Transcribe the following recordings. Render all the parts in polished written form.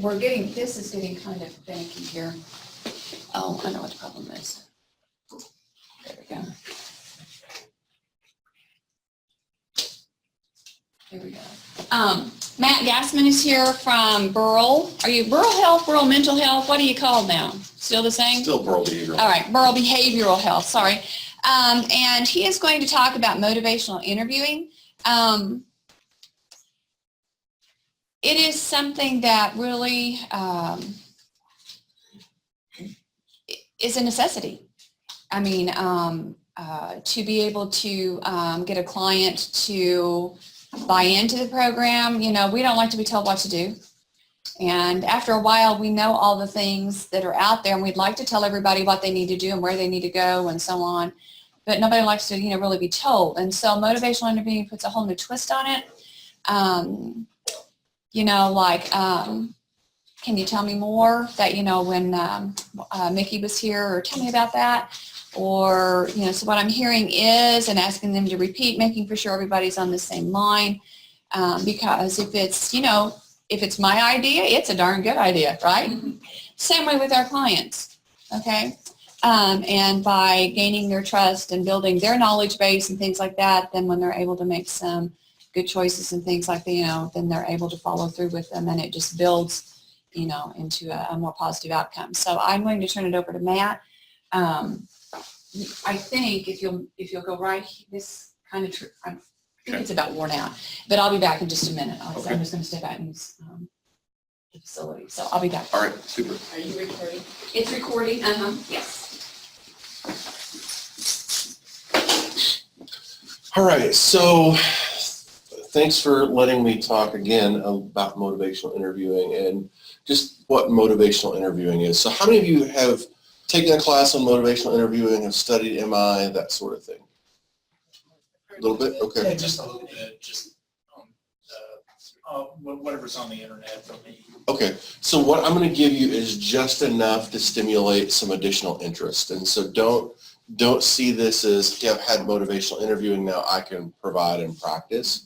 this is getting kind of finicky here. Oh, I know what the problem is. There we go. Here we go. Matt Gassman is here from Burrell. Are you Burrell Health, Burrell Mental Health? What are you called now? Still the same? Still Burrell Behavioral. All right, Burrell Behavioral Health, sorry. And he is going to talk about motivational interviewing. It is something that really is a necessity. I mean, to be able to get a client to buy into the program, we don't like to be told what to do. And after a while, we know all the things that are out there, and we'd like to tell everybody what they need to do and where they need to go and so on. But nobody likes to, really be told. And so motivational interviewing puts a whole new twist on it. Can you tell me more that, when Mickey was here, or tell me about that? Or, so what I'm hearing is, and asking them to repeat, making for sure everybody's on the same line. Because if it's my idea, it's a darn good idea, right? Mm-hmm. Same way with our clients, okay? And by gaining their trust and building their knowledge base and things like that, then when they're able to make some good choices and things like that, then they're able to follow through with them, and it just builds, into a more positive outcome. So I'm going to turn it over to Matt. I think if you'll go right, this kind of, I think it's about worn out, but I'll be back in just a minute. Okay. I'm just going to step out and use the facility. So I'll be back. All right, super. Are you recording? It's recording. Yes. All right, so thanks for letting me talk again about motivational interviewing and just what motivational interviewing is. So how many of you have taken a class on motivational interviewing, have studied MI, that sort of thing? A little bit? Okay. Yeah, just a little bit, just whatever's on the internet from me. Okay, so what I'm going to give you is just enough to stimulate some additional interest. And so don't see this as, okay, I've had motivational interviewing, now I can provide and practice,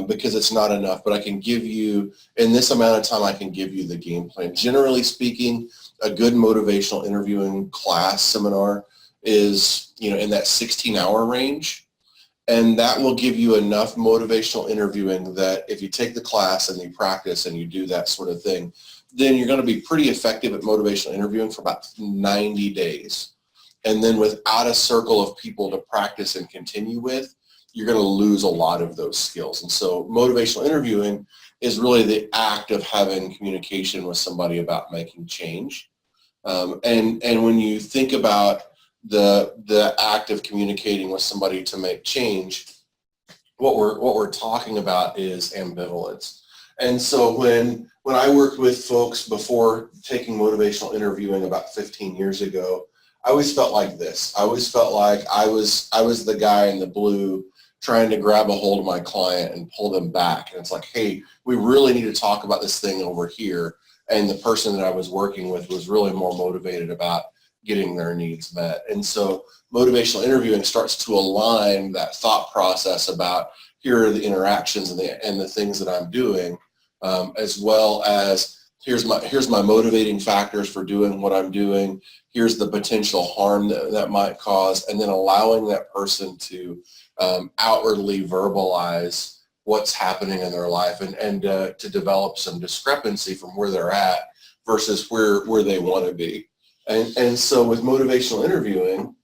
because it's not enough. But I can give you, in this amount of time, I can give you the game plan. Generally speaking, a good motivational interviewing class seminar is, in that 16-hour range. And that will give you enough motivational interviewing that if you take the class and you practice and you do that sort of thing, then you're going to be pretty effective at motivational interviewing for about 90 days. And then without a circle of people to practice and continue with, you're going to lose a lot of those skills. And so motivational interviewing is really the act of having communication with somebody about making change. And when you think about the act of communicating with somebody to make change, what we're talking about is ambivalence. And so when I worked with folks before taking motivational interviewing about 15 years ago, I always felt like this. I always felt like I was the guy in the blue trying to grab a hold of my client and pull them back. And it's like, hey, we really need to talk about this thing over here. And the person that I was working with was really more motivated about getting their needs met. And so motivational interviewing starts to align that thought process about here are the interactions and the things that I'm doing, as well as here's my motivating factors for doing what I'm doing. Here's the potential harm that might cause, and then allowing that person to outwardly verbalize what's happening in their life and to develop some discrepancy from where they're at versus where they want to be. And so with motivational interviewing,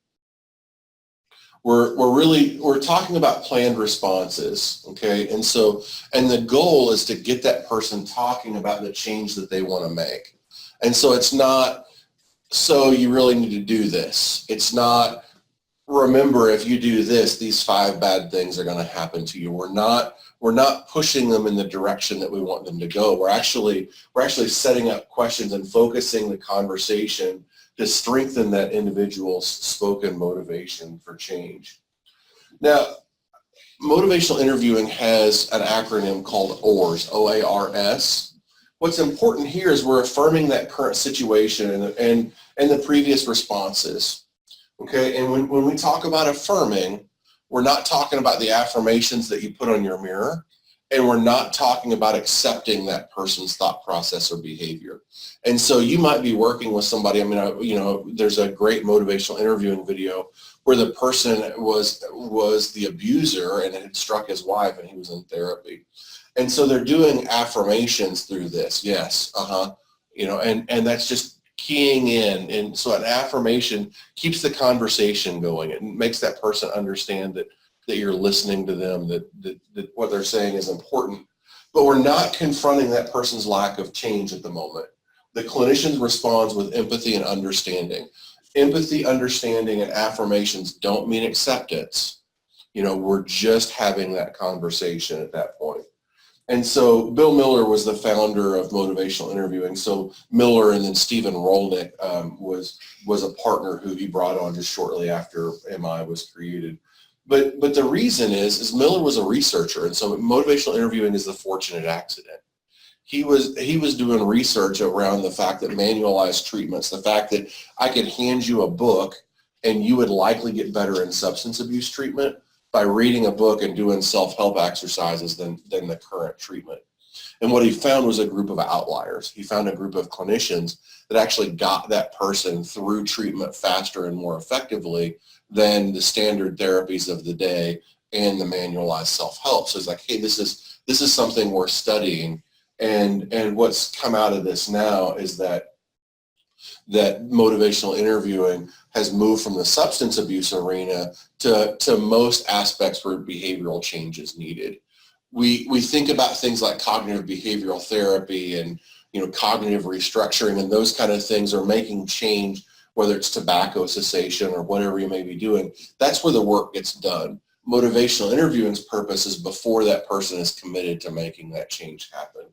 we're talking about planned responses, okay? And the goal is to get that person talking about the change that they want to make. And so it's not, so you really need to do this. It's not, remember, if you do this, these 5 bad things are going to happen to you. We're not pushing them in the direction that we want them to go. We're actually setting up questions and focusing the conversation to strengthen that individual's spoken motivation for change. Now, motivational interviewing has an acronym called OARS, O-A-R-S. What's important here is we're affirming that current situation and the previous responses. Okay, and when we talk about affirming, we're not talking about the affirmations that you put on your mirror, and we're not talking about accepting that person's thought process or behavior. And so you might be working with somebody, there's a great motivational interviewing video where the person was the abuser and had struck his wife and he was in therapy. And so they're doing affirmations through this. Yes, and that's just keying in. And so an affirmation keeps the conversation going. It makes that person understand that you're listening to them, that what they're saying is important. But we're not confronting that person's lack of change at the moment. The clinician responds with empathy and understanding. Empathy, understanding, and affirmations don't mean acceptance. We're just having that conversation at that point. And so Bill Miller was the founder of motivational interviewing. So Miller and then Stephen Rolnick was a partner who he brought on just shortly after MI was created. But the reason is Miller was a researcher, and so motivational interviewing is the fortunate accident. He was doing research around the fact that manualized treatments, the fact that I could hand you a book and you would likely get better in substance abuse treatment by reading a book and doing self-help exercises than the current treatment. And what he found was a group of outliers. He found a group of clinicians that actually got that person through treatment faster and more effectively than the standard therapies of the day and the manualized self-help. So it's like, hey, this is something we're studying. And what's come out of this now is that motivational interviewing has moved from the substance abuse arena to most aspects where behavioral change is needed. We think about things like cognitive behavioral therapy and cognitive restructuring, and those kind of things are making change, whether it's tobacco cessation or whatever you may be doing. That's where the work gets done. Motivational interviewing's purpose is before that person is committed to making that change happen.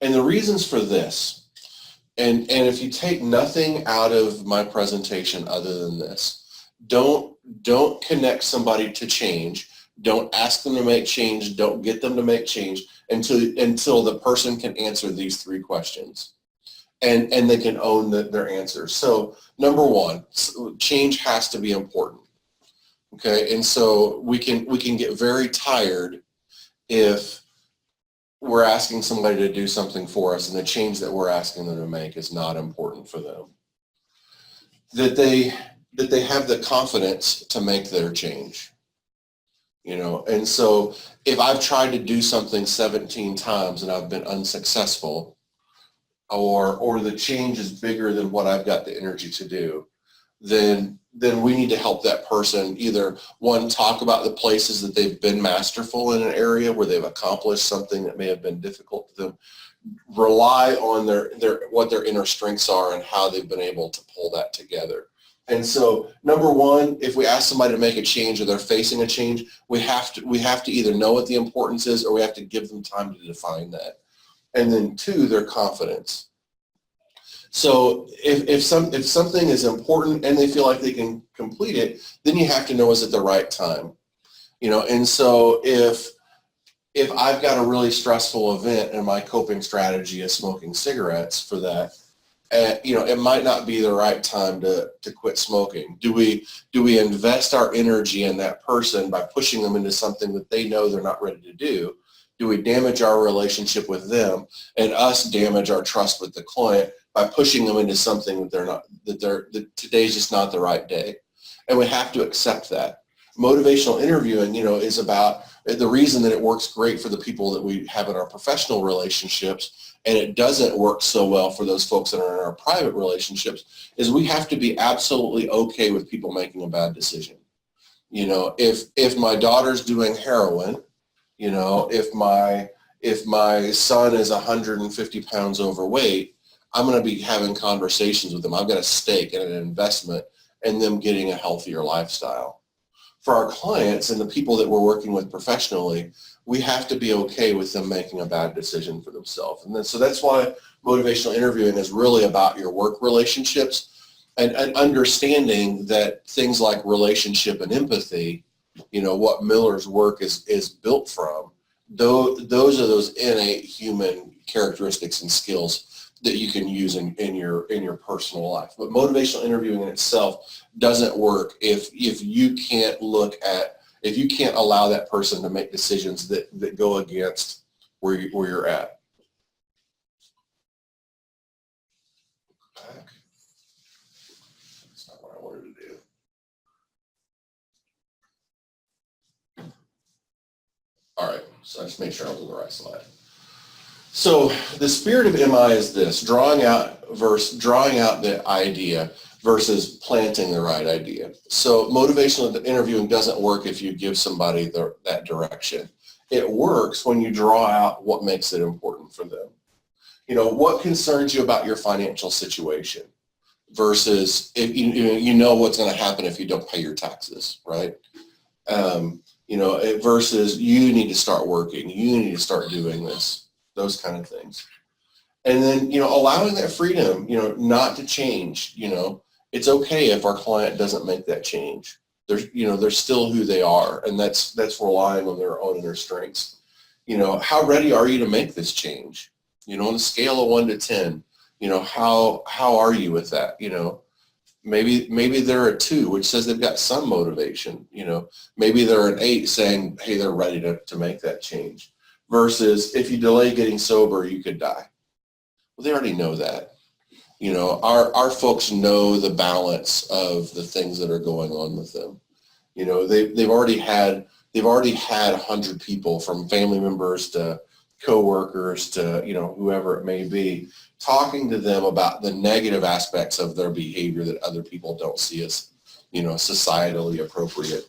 And the reasons for this, and if you take nothing out of my presentation other than this, don't connect somebody to change. Don't ask them to make change. Don't get them to make change until the person can answer these three questions. And they can own their answers. So number one, change has to be important. Okay, and so we can get very tired if we're asking somebody to do something for us and the change that we're asking them to make is not important for them. That they have the confidence to make their change. And so if I've tried to do something 17 times and I've been unsuccessful, or the change is bigger than what I've got the energy to do, then we need to help that person either, one, talk about the places that they've been masterful in an area where they've accomplished something that may have been difficult to them, rely on what their inner strengths are and how they've been able to pull that together. And so number one, if we ask somebody to make a change or they're facing a change, we have to either know what the importance is or we have to give them time to define that. And then two, their confidence. So if something is important and they feel like they can complete it, then you have to know is it the right time. And so if I've got a really stressful event and my coping strategy is smoking cigarettes for that, it might not be the right time to quit smoking. Do we invest our energy in that person by pushing them into something that they know they're not ready to do? Do we damage our relationship with them and us damage our trust with the client by pushing them into something that today's just not the right day? And we have to accept that. Motivational interviewing, is about the reason that it works great for the people that we have in our professional relationships, and it doesn't work so well for those folks that are in our private relationships, is we have to be absolutely okay with people making a bad decision. If my daughter's doing heroin, if my son is 150 pounds overweight, I'm going to be having conversations with them. I've got a stake and an investment in them getting a healthier lifestyle. For our clients and the people that we're working with professionally, we have to be okay with them making a bad decision for themselves. And so that's why motivational interviewing is really about your work relationships and understanding that things like relationship and empathy, what Miller's work is built from, those are those innate human characteristics and skills that you can use in your personal life. But motivational interviewing in itself doesn't work if you can't look if you can't allow that person to make decisions that go against where you're at. Back. That's not what I wanted to do. All right, so I just made sure I was on the right slide. So the spirit of MI is this: drawing out the idea versus planting the right idea. So motivational interviewing doesn't work if you give somebody that direction. It works when you draw out what makes it important for them. What concerns you about your financial situation versus if you know what's going to happen if you don't pay your taxes, right? Versus you need to start working, you need to start doing this, those kind of things. And then, allowing that freedom, not to change, it's okay if our client doesn't make that change. They're still who they are, and that's relying on their own inner strengths. How ready are you to make this change? On a scale of 1 to 10, how are you with that? Maybe they're a 2, which says they've got some motivation. Maybe they're an 8 saying, hey, they're ready to make that change. Versus if you delay getting sober, you could die. Well, they already know that. Our folks know the balance of the things that are going on with them. They've already had 100 people, from family members to coworkers to whoever it may be, talking to them about the negative aspects of their behavior that other people don't see as societally appropriate.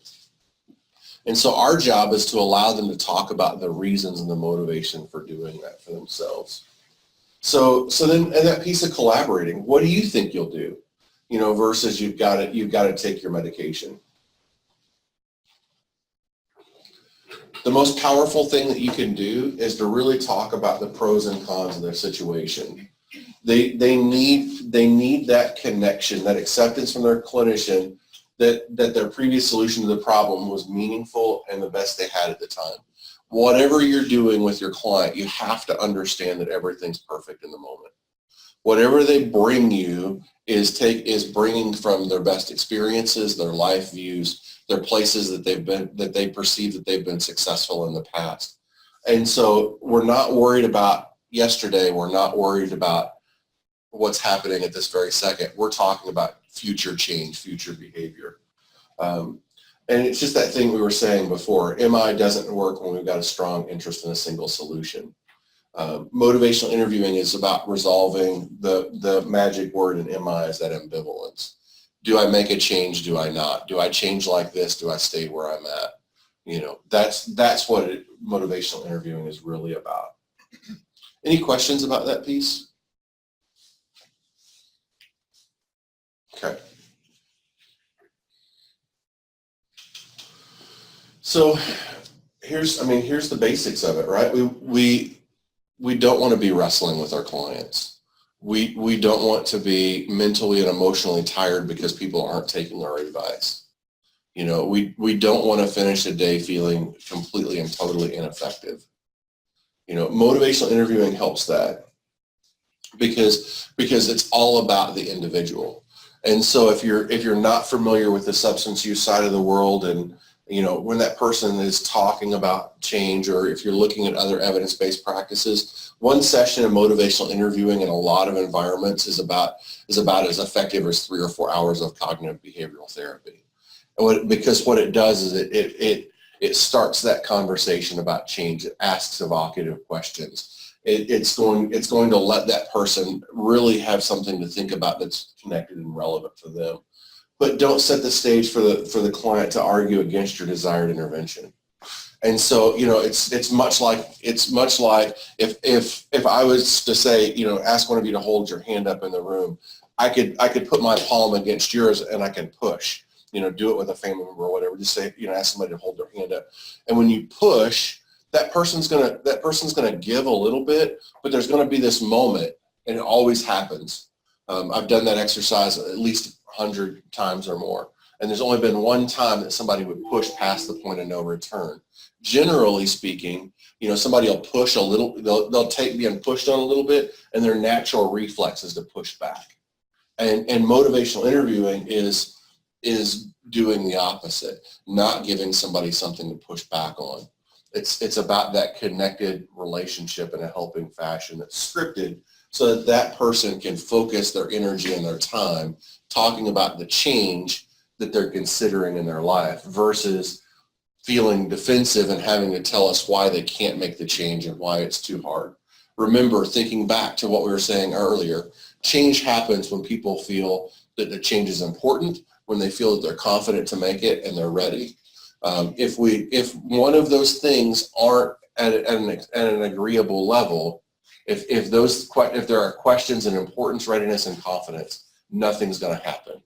And so our job is to allow them to talk about the reasons and the motivation for doing that for themselves. So then, and that piece of collaborating, what do you think you'll do? Versus you've got to take your medication. The most powerful thing that you can do is to really talk about the pros and cons of their situation. They need that connection, that acceptance from their clinician that their previous solution to the problem was meaningful and the best they had at the time. Whatever you're doing with your client, you have to understand that everything's perfect in the moment. Whatever they bring you is bringing from their best experiences, their life views, their places that they perceive that they've been successful in the past. And so we're not worried about yesterday. We're not worried about what's happening at this very second. We're talking about future change, future behavior. And it's just that thing we were saying before. MI doesn't work when we've got a strong interest in a single solution. Motivational interviewing is about resolving the magic word in MI is that ambivalence. Do I make a change? Do I not? Do I change like this? Do I stay where I'm at? That's what motivational interviewing is really about. Any questions about that piece? Okay. So here's the basics of it, right? We don't want to be wrestling with our clients. We don't want to be mentally and emotionally tired because people aren't taking our advice. We don't want to finish a day feeling completely and totally ineffective. Motivational interviewing helps that because it's all about the individual. And so if you're not familiar with the substance use side of the world, and when that person is talking about change, or if you're looking at other evidence-based practices, one session of motivational interviewing in a lot of environments is about as effective as 3 or 4 hours of cognitive behavioral therapy. And because what it does is it starts that conversation about change. It asks evocative questions. It's going to let that person really have something to think about that's connected and relevant for them. But don't set the stage for the client to argue against your desired intervention. And so, it's much like if I was to say, ask one of you to hold your hand up in the room, I could put my palm against yours and I can push, do it with a family member or whatever. Just say, ask somebody to hold their hand up. And when you push, that person's gonna give a little bit, but there's gonna be this moment, and it always happens. I've done that exercise at least 100 times or more, and there's only been one time that somebody would push past the point of no return. Generally speaking, somebody will push a little, they'll take being pushed on a little bit, and their natural reflex is to push back. And motivational interviewing is is doing the opposite, not giving somebody something to push back on. It's about that connected relationship in a helping fashion that's scripted so that that person can focus their energy and their time talking about the change that they're considering in their life versus feeling defensive and having to tell us why they can't make the change and why it's too hard. Remember, thinking back to what we were saying earlier, change happens when people feel that the change is important, when they feel that they're confident to make it and they're ready. If one of those things aren't at an agreeable level, if there are questions in importance, readiness, and confidence, nothing's going to happen.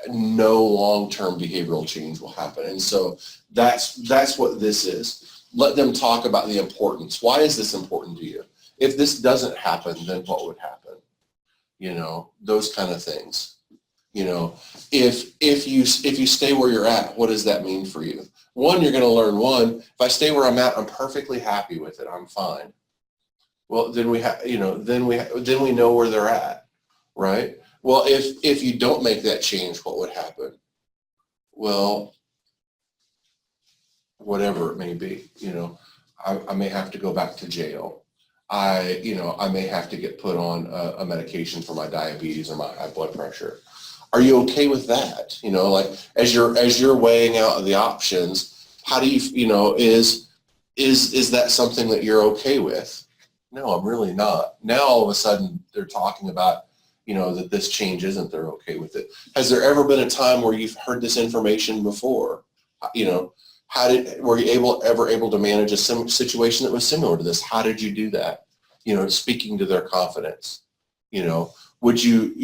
No long-term behavioral change will happen. And so that's what this is. Let them talk about the importance. Why is this important to you? If this doesn't happen, then what would happen? You know, those kind of things. You know, if you stay where you're at, what does that mean for you? One, you're going to learn if I stay where I'm at, I'm perfectly happy with it. I'm fine. Well, then we know where they're at, right? Well, if you don't make that change, what would happen? Well, whatever it may be, you know, I may have to go back to jail. I may have to get put on a medication for my diabetes or my high blood pressure. Are you okay with that? You know, like as you're weighing out the options, how do is that something that you're okay with? No, I'm really not. Now all of a sudden they're talking about, you know, that this change isn't, they're okay with it. Has there ever been a time where you've heard this information before? You know, were you ever able to manage a situation that was similar to this? How did you do that? You know, speaking to their confidence. You know, would you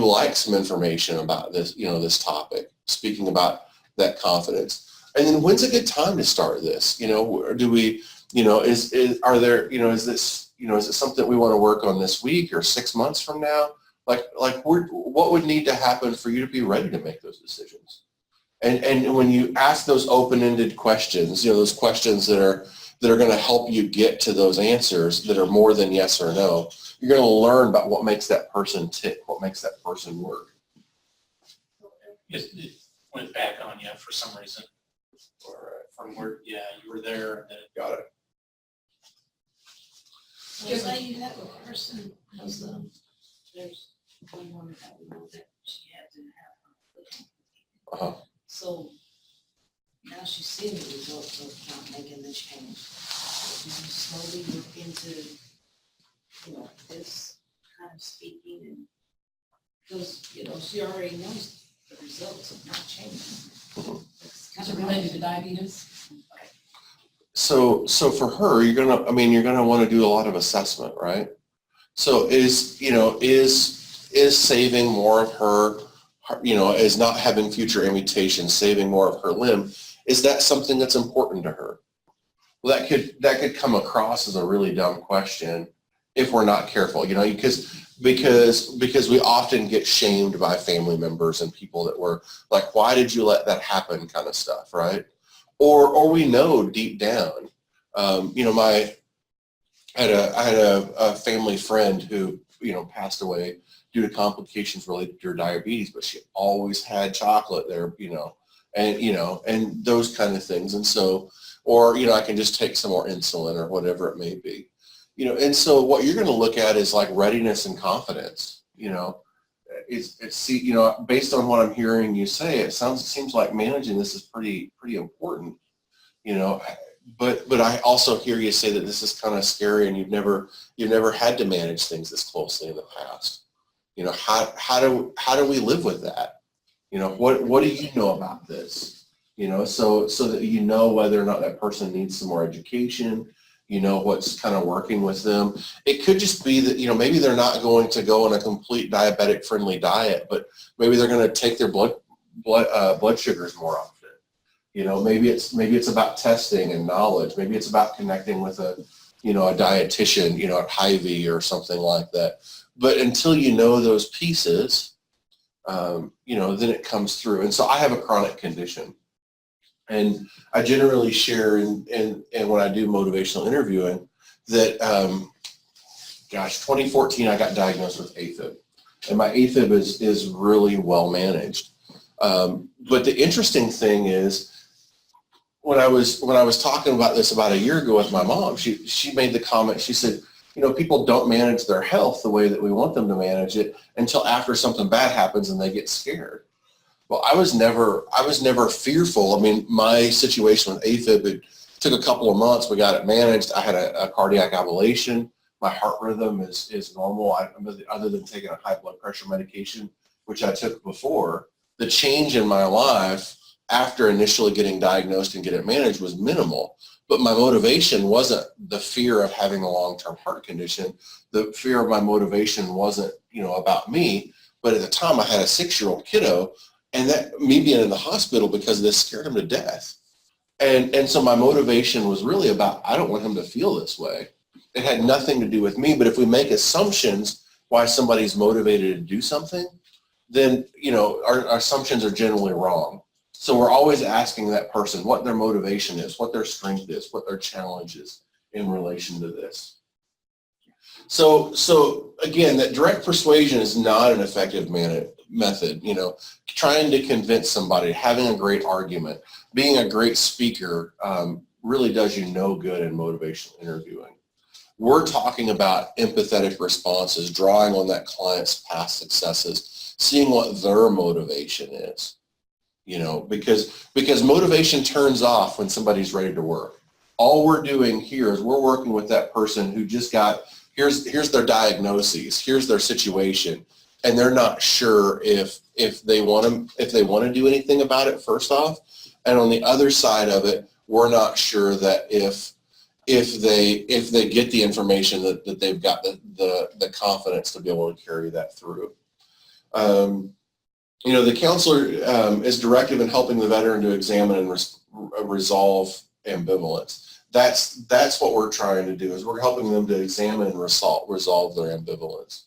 like some information about this, you know, this topic, speaking about that confidence? And then when's a good time to start this? You know, or do we, you know, is it something we want to work on this week or 6 months from now? What would need to happen for you to be ready to make those decisions? And when you ask those open-ended questions, you know, those questions that are going to help you get to those answers that are more than yes or no, you're going to learn about what makes that person tick, what makes that person work. It went back on you for some reason. All right. From where, yeah, you were there and then Got it. Just like you have a person, because there's one woman that we know that she had to have her. Uh-huh. So now she's seeing the results of not making the change. You slowly look into, you know, this kind of speaking, and because, you know, she already knows the results of not changing. It's kind of related to diabetes. So for her, you're gonna want to do a lot of assessment, right? So is saving more of her, you know, is not having future amputations, saving more of her limb, is that something that's important to her? Well, that could come across as a really dumb question if we're not careful, you know, because we often get shamed by family members and people that were like, why did you let that happen, kind of stuff, right? Or we know deep down, you know, I had a family friend who, you know, passed away due to complications related to her diabetes, but she always had chocolate there, you know, and those kind of things. And so, or, you know, I can just take some more insulin or whatever it may be, you know. And so what you're going to look at is like readiness and confidence, you know. You know, based on what I'm hearing you say, it seems like managing this is pretty important, you know. But I also hear you say that this is kind of scary, and you've never had to manage things this closely in the past. You know, how do we live with that? You know, what do you know about this? You know, so that you know whether or not that person needs some more education. You know what's kind of working with them. It could just be that, you know, maybe they're not going to go on a complete diabetic friendly diet, but maybe they're going to take their blood sugars more often. You know, maybe it's about testing and knowledge. Maybe it's about connecting with a dietitian, you know, at Hy-Vee or something like that. But until you know those pieces, you know, then it comes through. And so I have a chronic condition. And I generally share in when I do motivational interviewing that, 2014 I got diagnosed with AFib, and my AFib is really well managed. But the interesting thing is, when I was talking about this about a year ago with my mom, she made the comment, she said, people don't manage their health the way that we want them to manage it until after something bad happens and they get scared. Well, I was never fearful. I mean, my situation with AFib, it took a couple of months. We got it managed. I had a cardiac ablation. My heart rhythm is normal. Other than taking a high blood pressure medication, which I took before, the change in my life after initially getting diagnosed and get it managed was minimal. But my motivation wasn't the fear of having a long-term heart condition. The fear of my motivation wasn't, about me. But at the time I had a 6-year-old kiddo, and that me being in the hospital because of this scared him to death. And so my motivation was really about, I don't want him to feel this way. It had nothing to do with me. But if we make assumptions why somebody's motivated to do something, then, our assumptions are generally wrong. So we're always asking that person what their motivation is, what their strength is, what their challenge is in relation to this. So again, that direct persuasion is not an effective method. Trying to convince somebody, having a great argument, being a great speaker really does you no good in motivational interviewing. We're talking about empathetic responses, drawing on that client's past successes, seeing what their motivation is. Because motivation turns off when somebody's ready to work. All we're doing here is we're working with that person who just got, here's their diagnoses, here's their situation, and they're not sure if they want to do anything about it first off. And on the other side of it, we're not sure that if they get the information that they've got the confidence to be able to carry that through. The counselor is directive in helping the veteran to examine and resolve ambivalence. That's what we're trying to do, is we're helping them to examine and resolve their ambivalence.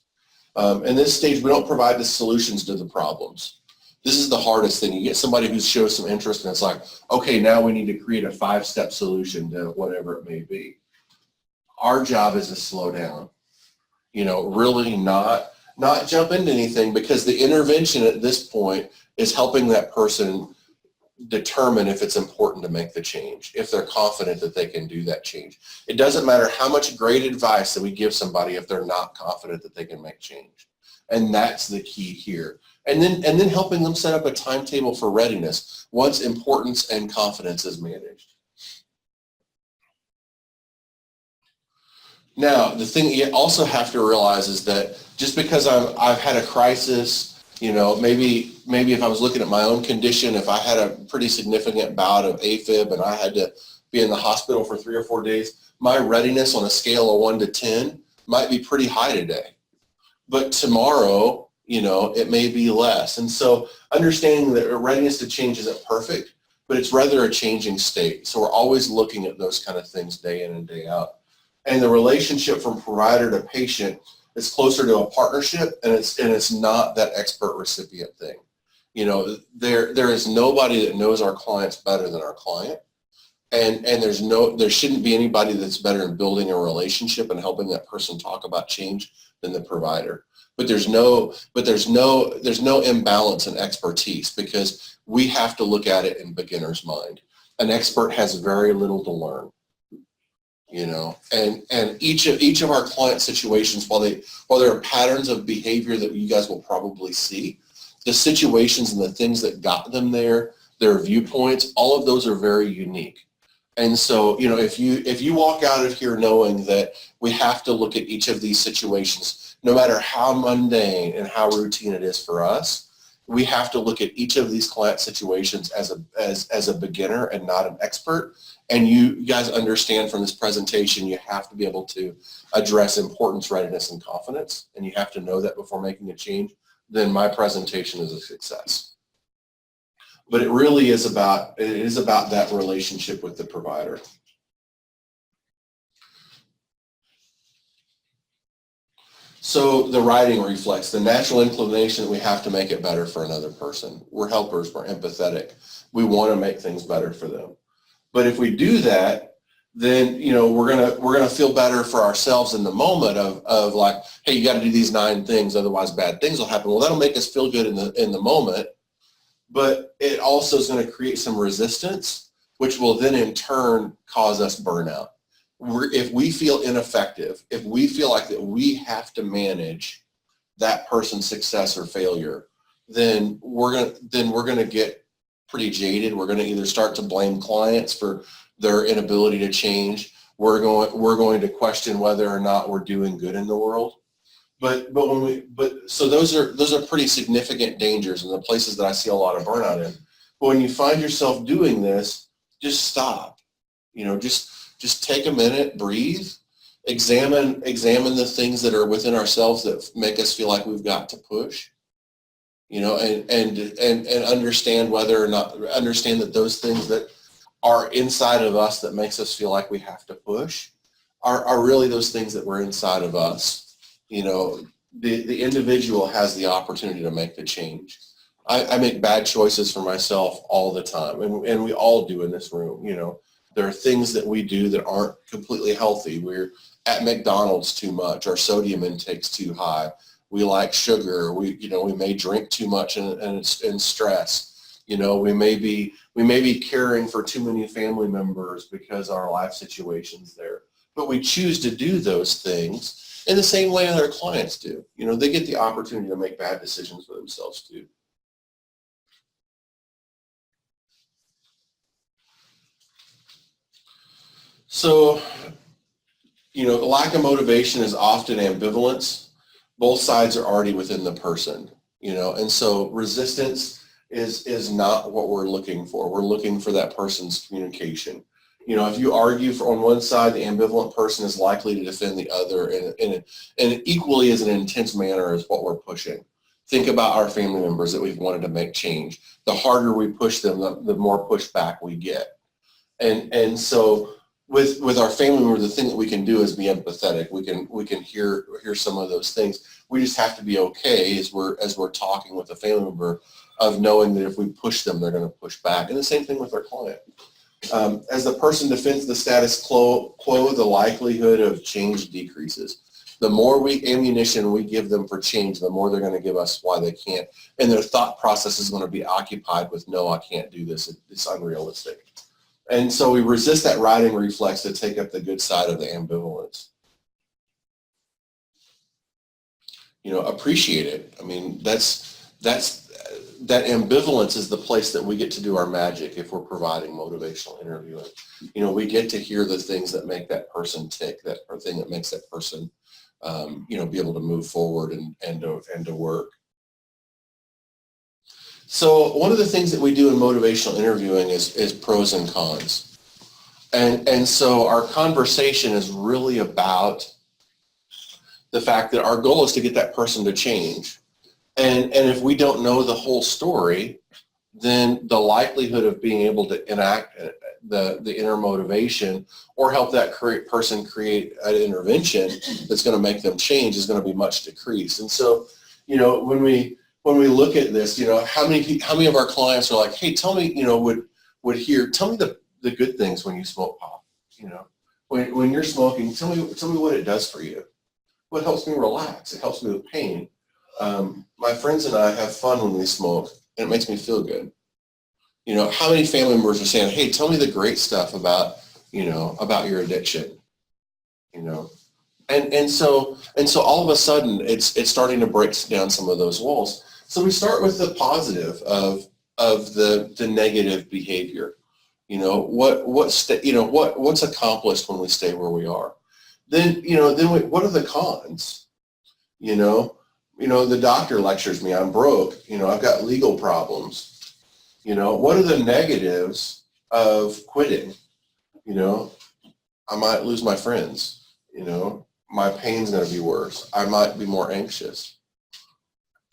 In this stage, we don't provide the solutions to the problems. This is the hardest thing. You get somebody who shows some interest and it's like, okay, now we need to create a 5-step solution to whatever it may be. Our job is to slow down, really not jump into anything, because the intervention at this point is helping that person determine if it's important to make the change, if they're confident that they can do that change. It doesn't matter how much great advice that we give somebody if they're not confident that they can make change. And that's the key here. And then helping them set up a timetable for readiness once importance and confidence is managed. Now, the thing you also have to realize is that just because I've had a crisis, maybe if I was looking at my own condition, if I had a pretty significant bout of AFib and I had to be in the hospital for 3 or 4 days, my readiness on a scale of 1 to 10 might be pretty high today. But tomorrow, it may be less. And so understanding that readiness to change isn't perfect, but it's rather a changing state. So we're always looking at those kind of things day in and day out. And the relationship from provider to patient is closer to a partnership, and it's not that expert recipient thing. There is nobody that knows our clients better than our client. And there shouldn't be anybody that's better in building a relationship and helping that person talk about change than the provider. But there's no imbalance in expertise, because we have to look at it in beginner's mind. An expert has very little to learn, and each of our client situations, while there are patterns of behavior that you guys will probably see, the situations and the things that got them there, their viewpoints, all of those are very unique. And so, if you walk out of here knowing that we have to look at each of these situations, no matter how mundane and how routine it is for us, we have to look at each of these client situations as a beginner and not an expert. And you guys understand from this presentation, you have to be able to address importance, readiness, and confidence, and you have to know that before making a change. Then my presentation is a success. But it really is about that relationship with the provider. So the writing reflex, the natural inclination that we have to make it better for another person. We're helpers, we're empathetic. We want to make things better for them. But if we do that, then we're gonna feel better for ourselves in the moment of like, hey, you got to do these 9 things, otherwise bad things will happen. Well, that'll make us feel good in the moment. but it also is going to create some resistance, which will then in turn cause us burnout. If we feel ineffective, if we feel like that we have to manage that person's success or failure, then we're going to get pretty jaded. We're going to either start to blame clients for their inability to change. We're going to question whether or not we're doing good in the world. So those are pretty significant dangers and the places that I see a lot of burnout in. But when you find yourself doing this, just stop. Just take a minute, breathe, examine the things that are within ourselves that make us feel like we've got to push. And understand that those things that are inside of us that makes us feel like we have to push are really those things that were inside of us. The individual has the opportunity to make the change. I make bad choices for myself all the time, and we all do in this room. There are things that we do that aren't completely healthy. We're at McDonald's too much. Our sodium intake's too high. We like sugar. We may drink too much and stress. We may be caring for too many family members because our life situation's there. But we choose to do those things in the same way that our clients do. They get the opportunity to make bad decisions for themselves too. So, lack of motivation is often ambivalence. Both sides are already within the person, and so resistance is not what we're looking for. We're looking for that person's communication. If you argue on one side, the ambivalent person is likely to defend the other in equally as an intense manner as what we're pushing. Think about our family members that we've wanted to make change. The harder we push them, the more pushback we get. And so with our family member, the thing that we can do is be empathetic. We can hear some of those things. We just have to be okay as we're talking with a family member of knowing that if we push them, they're going to push back. And the same thing with our client. As the person defends the status quo, the likelihood of change decreases. The more ammunition we give them for change, the more they're going to give us why they can't. And their thought process is going to be occupied with, no, I can't do this. It's unrealistic. And so we resist that righting reflex to take up the good side of the ambivalence. Appreciate it. I mean, that ambivalence is the place that we get to do our magic if we're providing motivational interviewing. We get to hear the things that make that person tick, that thing that makes that person, be able to move forward and to work. So one of the things that we do in motivational interviewing is pros and cons. And so our conversation is really about the fact that our goal is to get that person to change. And if we don't know the whole story, then the likelihood of being able to enact the inner motivation or help that person create an intervention that's going to make them change is going to be much decreased. And so, when we look at this, how many of our clients are like, hey, tell me, tell me the good things when you smoke pot. When you're smoking, tell me what it does for you. Well, it helps me relax. It helps me with pain. My friends and I have fun when we smoke, and it makes me feel good. How many family members are saying, hey, tell me the great stuff about your addiction, and so all of a sudden it's starting to break down some of those walls. So we start with the positive of the negative behavior. What's accomplished when we stay where we are. Then what are the cons? The doctor lectures me, I'm broke, I've got legal problems. What are the negatives of quitting? I might lose my friends, my pain's going to be worse. I might be more anxious.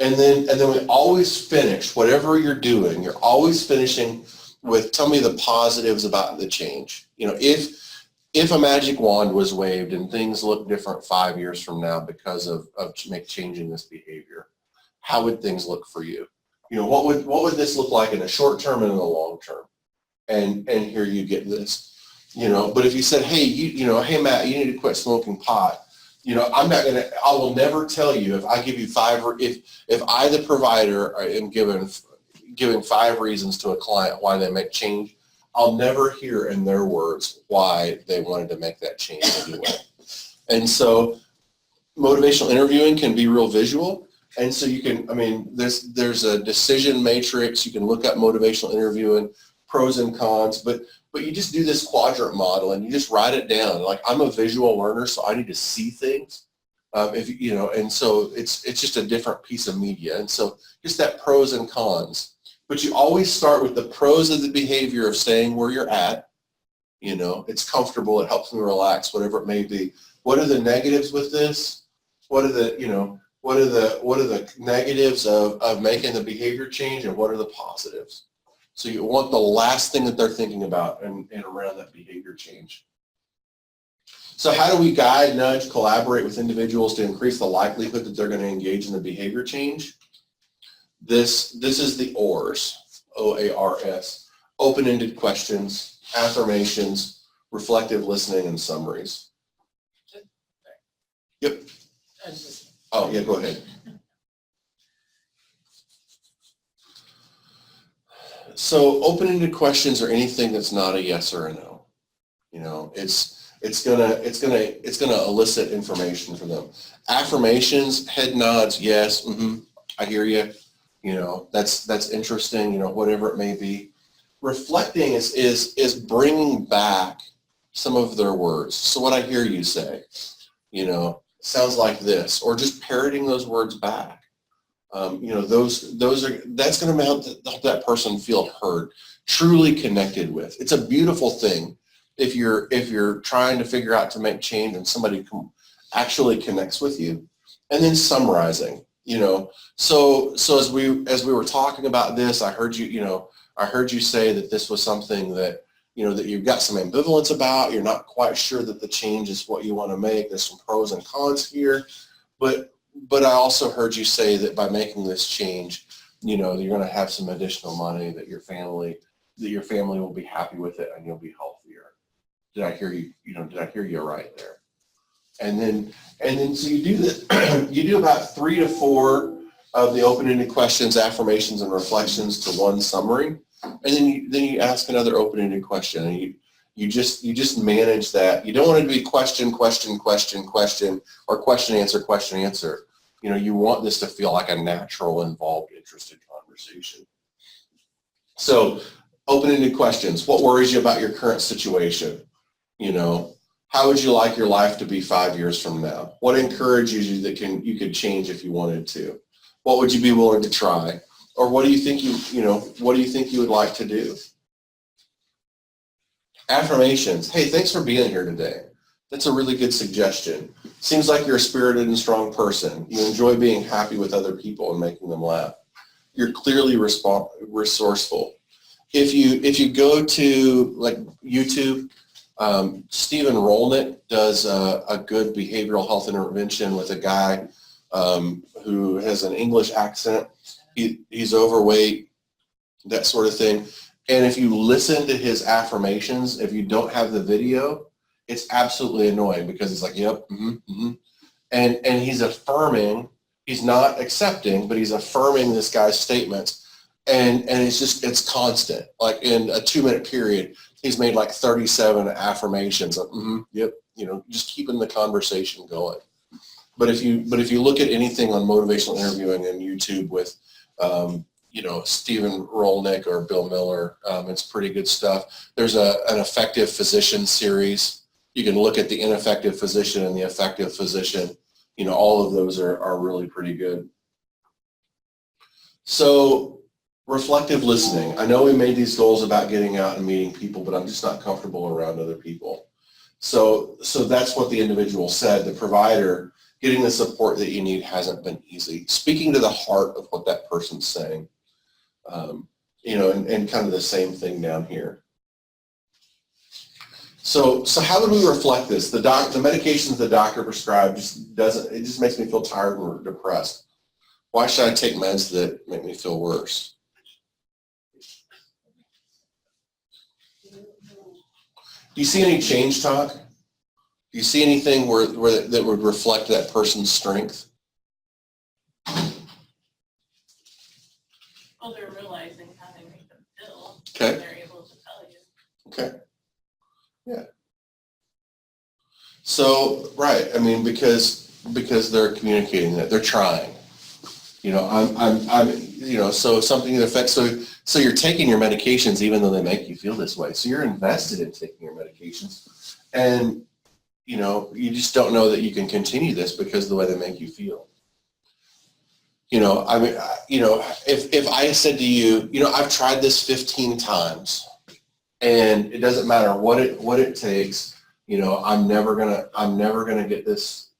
And then we always finish, whatever you're doing, you're always finishing with, tell me the positives about the change. If a magic wand was waved and things look different 5 years from now because of changing this behavior, how would things look for you? What would this look like in the short term and in the long term? And here you get this. But if you said, hey, hey Matt, you need to quit smoking pot. I will never tell you if I give you 5 or if I, the provider, am given giving 5 reasons to a client why they make change, I'll never hear in their words why they wanted to make that change anyway. And so motivational interviewing can be real visual. And so you can, I mean, there's a decision matrix. You can look up motivational interviewing, pros and cons, but you just do this quadrant model and you just write it down. Like, I'm a visual learner, so I need to see things. And so it's just a different piece of media. And so just that pros and cons. But you always start with the pros of the behavior of staying where you're at. It's comfortable, it helps me relax, whatever it may be. What are the negatives with this? What are the negatives of making the behavior change, and what are the positives? So you want the last thing that they're thinking about and around that behavior change. So how do we guide, nudge, collaborate with individuals to increase the likelihood that they're going to engage in the behavior change? This is the OARS, O-A-R-S, open-ended questions, affirmations, reflective listening, and summaries. Yep. Oh, yeah, go ahead. So open-ended questions are anything that's not a yes or a no. It's gonna elicit information from them. Affirmations, head nods, yes, I hear you. That's interesting. Whatever it may be. Reflecting is bringing back some of their words. So what I hear you say, sounds like this, or just parroting those words back. That's going to help that person feel heard, truly connected with. It's a beautiful thing if you're trying to figure out to make change and somebody actually connects with you. And then summarizing, so as we were talking about this, I heard you say that this was something that that you've got some ambivalence about. You're not quite sure that the change is what you want to make. There's some pros and cons here, but I also heard you say that by making this change, you're going to have some additional money, that your family will be happy with it, and you'll be healthier. Did I hear you? Did I hear you right there? And then so you do that. You do about 3 to 4 of the open-ended questions, affirmations, and reflections to one summary, and then you ask another open-ended question, and you just manage that. You don't want it to be question, question, question, question, or question, answer. You want this to feel like a natural, involved, interested conversation. So open-ended questions. What worries you about your current situation? How would you like your life to be 5 years from now? What encourages you that you could change if you wanted to? What would you be willing to try? Or what do you think you would like to do? Affirmations. Hey, thanks for being here today. That's a really good suggestion. Seems like you're a spirited and strong person. You enjoy being happy with other people and making them laugh. You're clearly resourceful. If you go to like YouTube, Stephen Rolnick does a good behavioral health intervention with a guy who has an English accent. He's overweight, that sort of thing. And if you listen to his affirmations, if you don't have the video, it's absolutely annoying because it's like, yep, and he's affirming. He's not accepting, but he's affirming this guy's statements. And it's constant. Like in a 2-minute period, he's made like 37 affirmations of yep, just keeping the conversation going. But if you look at anything on motivational interviewing on YouTube with Stephen Rolnick or Bill Miller, it's pretty good stuff. There's an effective physician series. You can look at the ineffective physician and the effective physician. All of those are really pretty good. So reflective listening. I know we made these goals about getting out and meeting people, but I'm just not comfortable around other people. So that's what the individual said. The provider, getting the support that you need hasn't been easy. Speaking to the heart of what that person's saying, and kind of the same thing down here. So how would we reflect this? The medications the doctor prescribed it just makes me feel tired and depressed. Why should I take meds that make me feel worse? Do you see any change talk? Do you see anything that would reflect that person's strength? Well, they're realizing how they make them feel. Okay. They're able to tell you. Okay. Yeah. So, right, I mean, because they're communicating that, they're trying. You know, so something that affects, so you're taking your medications even though they make you feel this way. So you're invested in taking your medications. And, you just don't know that you can continue this because of the way they make you feel. If I said to you, I've tried this 15 times and it doesn't matter what it takes, I'm never gonna get this,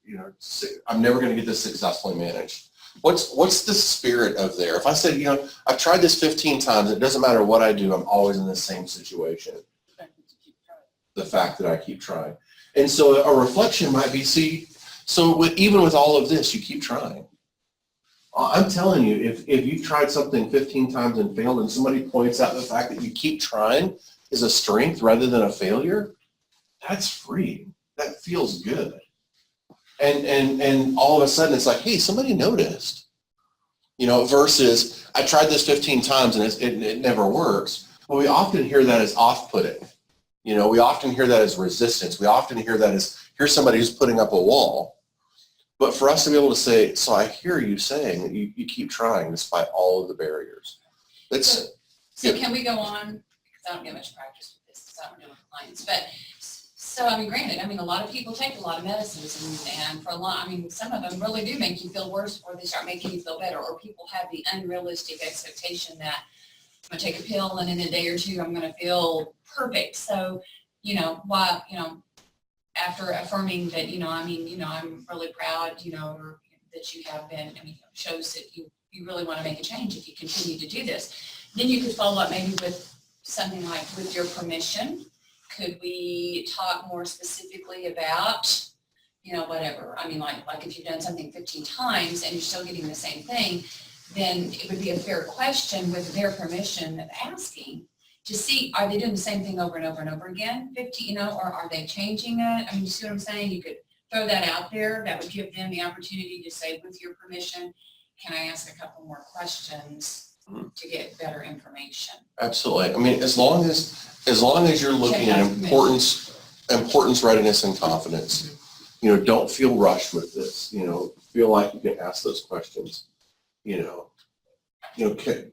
I'm never gonna get this successfully managed. What's the spirit of there? If I said, I've tried this 15 times, it doesn't matter what I do, I'm always in the same situation. The fact that I keep trying. And so a reflection might be, even with all of this, you keep trying. I'm telling you, if you've tried something 15 times and failed and somebody points out the fact that you keep trying is a strength rather than a failure, that's freeing. That feels good. And all of a sudden it's like, hey, somebody noticed. Versus I tried this 15 times and it never works. Well, we often hear that as off-putting. We often hear that as resistance. We often hear that as, here's somebody who's putting up a wall. But for us to be able to say, so I hear you saying that you keep trying despite all of the barriers. So can we go on, because I don't get much practice with this, because I don't know with clients, but granted, a lot of people take a lot of medicines and for a lot, some of them really do make you feel worse or they start making you feel better, or people have the unrealistic expectation that I'm gonna take a pill and in a day or two I'm gonna feel perfect. So, after affirming that, I'm really proud, or that you have been, shows that you really want to make a change if you continue to do this. Then you could follow up maybe with something like, with your permission, could we talk more specifically about, whatever. Like if you've done something 15 times and you're still getting the same thing, then it would be a fair question with their permission of asking to see, are they doing the same thing over and over and over again, 50, or are they changing it? You see what I'm saying? You could throw that out there. That would give them the opportunity to say, with your permission, can I ask a couple more questions to get better information? Absolutely. As long as you're looking at importance, readiness, and confidence, don't feel rushed with this. Feel like you can ask those questions.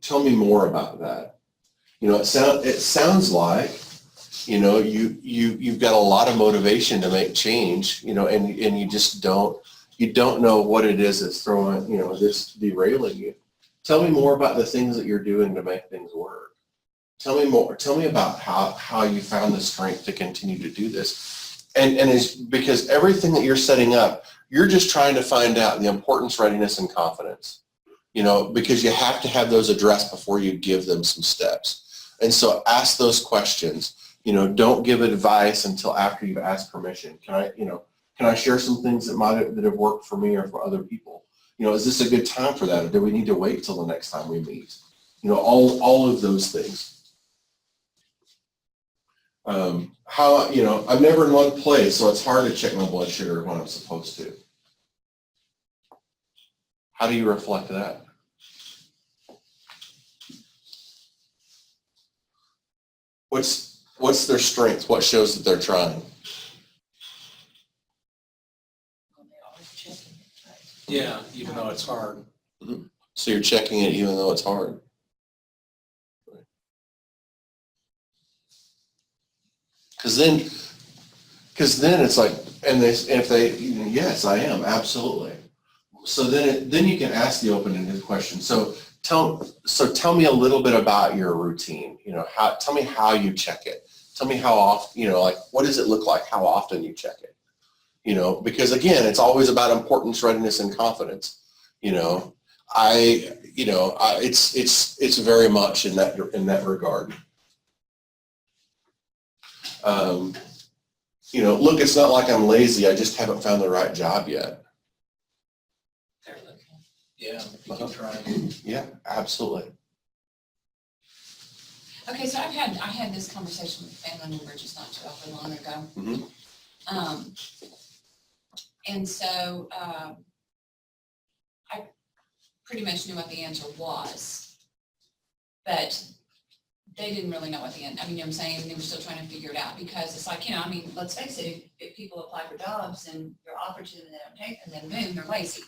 Tell me more about that. It sounds like, you've got a lot of motivation to make change, and you just don't know what it is that's throwing, this derailing you. Tell me more about the things that you're doing to make things work. Tell me more. Tell me about how you found the strength to continue to do this. And it's because everything that you're setting up, you're just trying to find out the importance, readiness, and confidence, because you have to have those addressed before you give them some steps. And so ask those questions. Don't give advice until after you've asked permission. Can I share some things that have worked for me or for other people? Is this a good time for that, or do we need to wait till the next time we meet? All of those things. I'm never in one place, so it's hard to check my blood sugar when I'm supposed to. How do you reflect that? What's their strength? What shows that they're trying? Yeah, even though it's hard. Mm-hmm. So you're checking it even though it's hard. Because then it's like, if they, yes, I am, absolutely. So then you can ask the open-ended question. So tell me a little bit about your routine. Tell me how you check it. Tell me how often, what does it look like? How often you check it? Because again, it's always about importance, readiness, and confidence. It's very much in that regard. Look, it's not like I'm lazy. I just haven't found the right job yet. Yeah, you keep trying. Yeah, absolutely. Okay, so I had this conversation with a family member just not too awfully long ago. Mm-hmm. And so I pretty much knew what the answer was. but they didn't really know what the end, I mean, you know what I'm saying, they were still trying to figure it out, because it's like, you know, I mean, let's face it, if people apply for jobs and you're offered to them and they don't take them, then boom, they're lazy.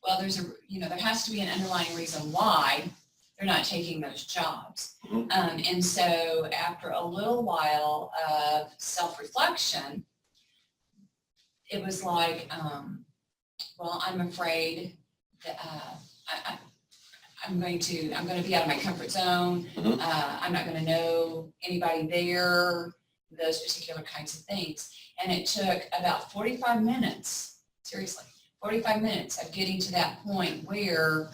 Well, there has to be an underlying reason why they're not taking those jobs. Mhm. And so after a little while of self-reflection, it was like, well, I'm afraid that I'm going to be out of my comfort zone. Mhm. I'm not going to know anybody there, those particular kinds of things. And it took about 45 minutes, seriously, 45 minutes of getting to that point where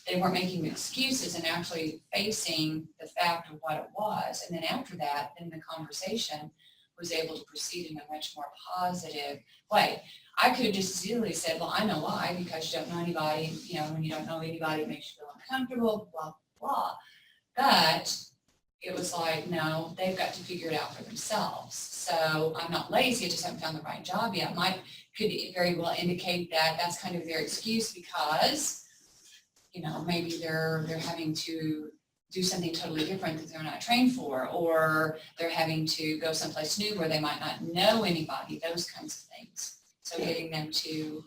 they weren't making excuses and actually facing the fact of what it was. And then after that, then the conversation was able to proceed in a much more positive way. I could have just as easily said, well, I know why, because you don't know anybody, you know, when you don't know anybody, it makes you feel uncomfortable, blah, blah. But it was like, no, they've got to figure it out for themselves. So I'm not lazy, I just haven't found the right job yet. Could very well indicate that that's kind of their excuse, because, you know, maybe they're having to do something totally different that they're not trained for, or they're having to go someplace new where they might not know anybody, those kinds of things. So getting them to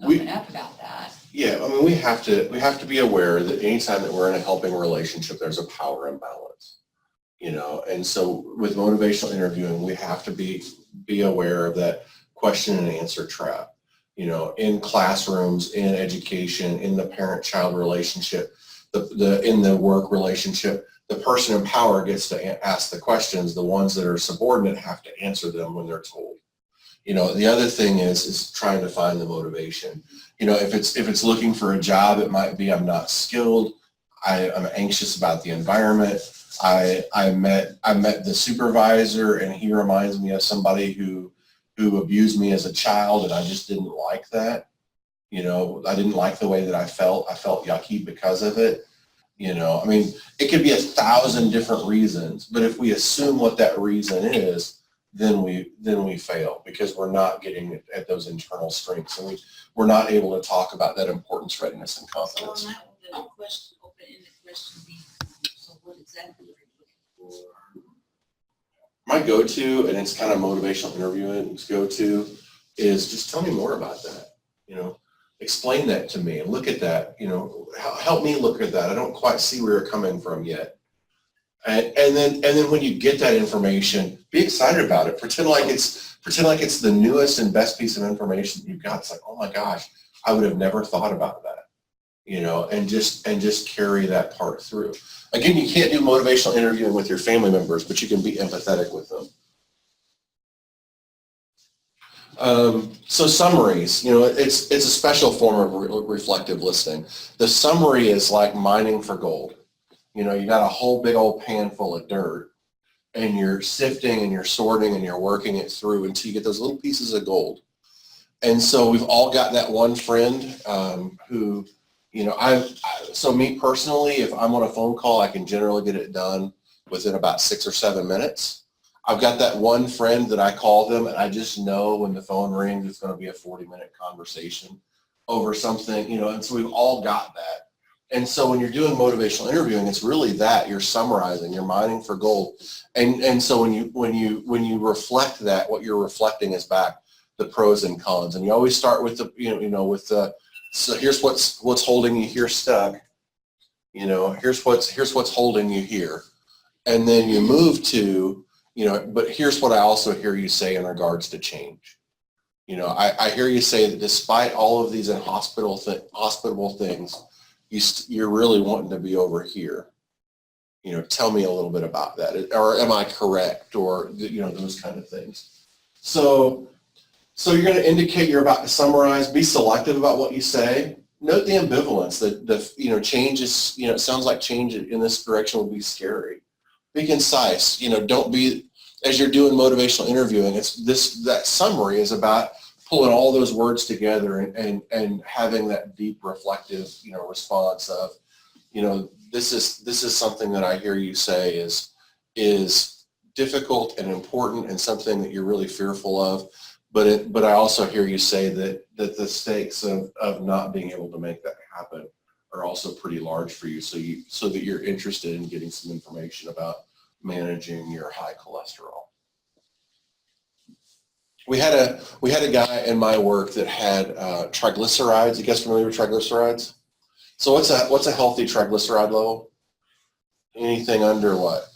open up about that. Yeah, I mean, we have to be aware that anytime that we're in a helping relationship, there's a power imbalance, you know. And so with motivational interviewing, we have to be aware of that question and answer trap. You know, in classrooms, in education, in the parent-child relationship, in the work relationship, the person in power gets to ask the questions. The ones that are subordinate have to answer them when they're told. You know, the other thing is trying to find the motivation. You know, if it's looking for a job, it might be I'm not skilled. I'm anxious about the environment. I met the supervisor and he reminds me of somebody who abused me as a child, and I just didn't like that. You know, I didn't like the way that I felt. I felt yucky because of it. You know, I mean, it could be 1,000 different reasons, but if we assume what that reason is, then we fail, because we're not getting at those internal strengths, and we're not able to talk about that importance, readiness, and So on confidence. that, the question, open-ended question be, so what exactly are you looking for? My go-to, and it's kind of motivational interviewing, go-to is just tell me more about that. You know, explain that to me and look at that. You know, help me look at that. I don't quite see where you're coming from yet. And then when you get that information, be excited about it. Pretend like it's the newest and best piece of information you've got. It's like, oh my gosh, I would have never thought about that. You know, and just carry that part through. Again, you can't do motivational interviewing with your family members, but you can be empathetic with them. So summaries, you know, it's a special form of reflective listening. The summary is like mining for gold. You know, you got a whole big old pan full of dirt, and you're sifting and you're sorting and you're working it through until you get those little pieces of gold. And so we've all got that one friend who, you know, so me personally, if I'm on a phone call, I can generally get it done within about 6 or 7 minutes. I've got that one friend that I call them, and I just know when the phone rings, it's going to be a 40-minute conversation over something, you know, and so we've all got that. And so when you're doing motivational interviewing, it's really that you're summarizing, you're mining for gold. And so when you reflect that, what you're reflecting is back the pros and cons. And you always start with the, you know, with the, so here's what's holding you here stuck. You know, here's what's holding you here. And then you move to, you know, but here's what I also hear you say in regards to change. You know, I hear you say that despite all of these inhospitable things, you're really wanting to be over here. You know, tell me a little bit about that. Or am I correct? Or, you know, those kind of things. So you're going to indicate you're about to summarize. Be selective about what you say. Note the ambivalence that you know, change is, you know, it sounds like change in this direction will be scary. Be concise. You know, don't be, as you're doing motivational interviewing, that summary is about pulling all those words together and having that deep reflective, you know, response of, you know, this is something that I hear you say is difficult and important and something that you're really fearful of. But I also hear you say that the stakes of not being able to make that happen are also pretty large for you. So that you're interested in getting some information about managing your high cholesterol. We had a guy in my work that had triglycerides. You guys familiar with triglycerides? So what's a healthy triglyceride level? Anything under what?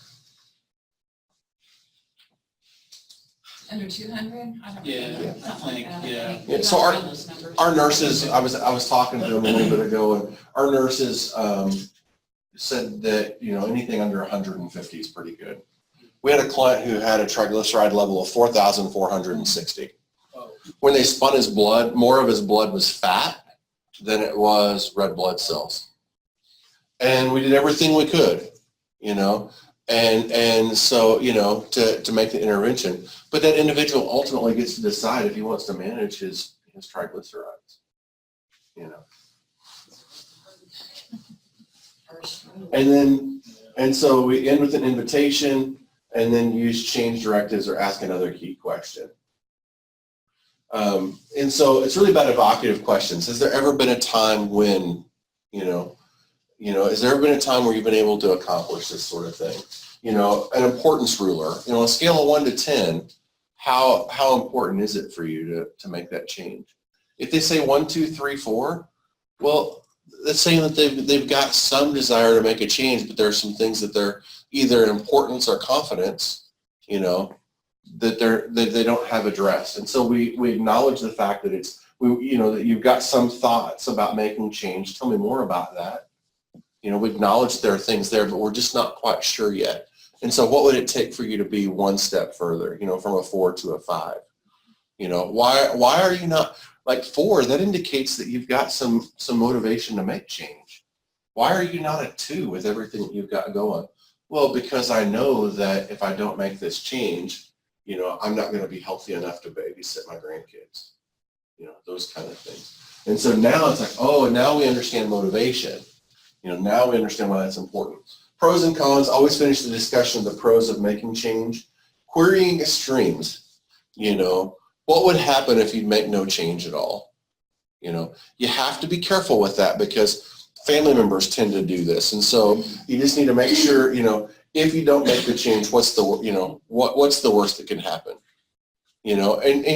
Under 200? I don't Yeah, remember. I think, yeah. Yeah, so our nurses, I was talking to them a little bit ago, and our nurses said that, anything under 150 is pretty good. We had a client who had a triglyceride level of 4,460. Oh, When they spun his blood, more of his blood was fat than it was red blood cells. And we did everything we could, and so, to make the intervention. But that individual ultimately gets to decide if he wants to manage his triglycerides, And so we end with an invitation and then use change directives or ask another key question. And so it's really about evocative questions. Has there ever been a time when, has there ever been a time where you've been able to accomplish this sort of thing? An importance ruler, on a scale of 1 to 10, how important is it for you to make that change? If they say 1, 2, 3, 4, well, that's saying that they've got some desire to make a change, but there are some things that they're either importance or confidence, that they don't have addressed. And so we acknowledge the fact that that you've got some thoughts about making change. Tell me more about that. We acknowledge there are things there, but we're just not quite sure yet. And so what would it take for you to be one step further, from a 4 to a 5? Why are you not, like 4, that indicates that you've got some motivation to make change. Why are you not a 2 with everything that you've got going? Well, because I know that if I don't make this change, I'm not going to be healthy enough to babysit my grandkids, those kind of things. And so now it's like, oh, now we understand motivation. Now we understand why that's important. Pros and cons, always finish the discussion of the pros of making change. Querying extremes, what would happen if you'd make no change at all? You have to be careful with that because family members tend to do this. And so you just need to make sure, if you don't make the change, what's the worst that can happen? And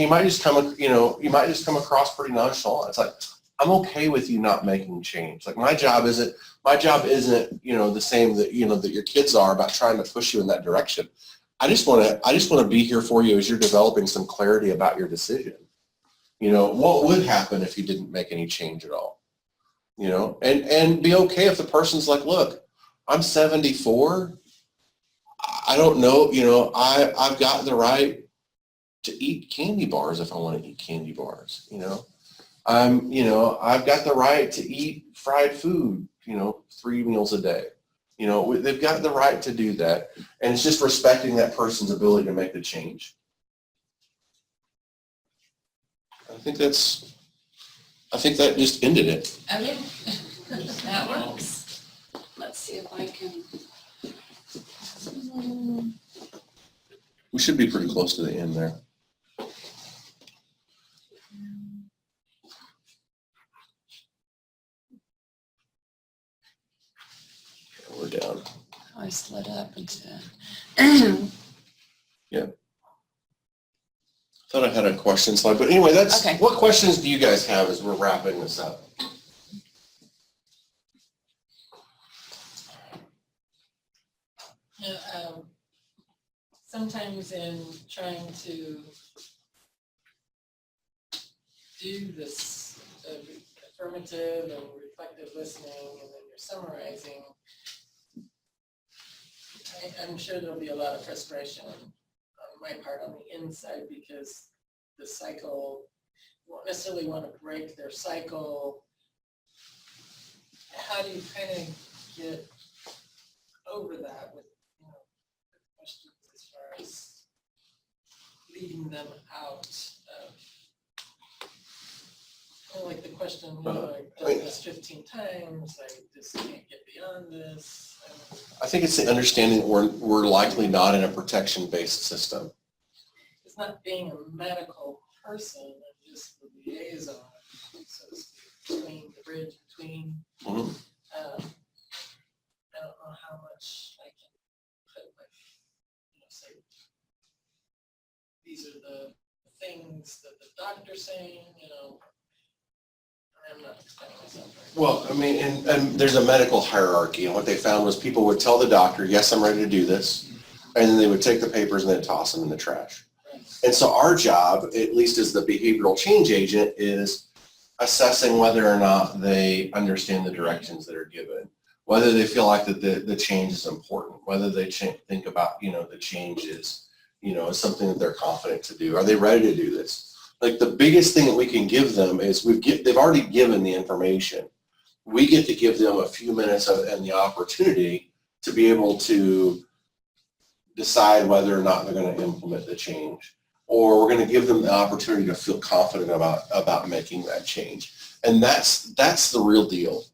you might just come across pretty nonchalant. It's like, I'm okay with you not making change. Like my job isn't, the same that, that your kids are about trying to push you in that direction. I just want to be here for you as you're developing some clarity about your decision. What would happen if you didn't make any change at all? And be okay if the person's like, look, I'm 74. I don't know, I've got the right to eat candy bars if I want to eat candy bars, I've got the right to eat fried food, 3 meals a day. They've got the right to do that. And it's just respecting that person's ability to make the change. I think that just ended it. Okay, that works. Let's see if I can. We should be pretty close to the end there. We're down. I slid up into. Thought I had a question slide, but anyway, that's Okay. What questions do you guys have as we're wrapping this up? Sometimes in trying to do this affirmative and reflective listening, and then you're summarizing, I'm sure there'll be a lot of frustration on my part on the inside because the cycle won't necessarily want to break their cycle. How do you kind of get over that with, questions as far as leading them out of, like the question, I've done this 15 times, I just can't get beyond this. I think it's the understanding that we're likely not in a protection-based system. It's not being a medical person, I'm just the liaison, so to speak, between the bridge between doctor saying, I'm not explaining myself right. Well, I mean, and there's a medical hierarchy, and what they found was people would tell the doctor, yes, I'm ready to do this, and then they would take the papers and then toss them in the trash. Right. And so our job, at least as the behavioral change agent, is assessing whether or not they understand the directions that are given, whether they feel like that the change is important, whether they think about, the change is, is something that they're confident to do. Are they ready to do this? Like the biggest thing that we can give them is they've already given the information. We get to give them a few minutes and the opportunity to be able to decide whether or not they're going to implement the change, or we're going to give them the opportunity to feel confident about making that change. And that's the real deal.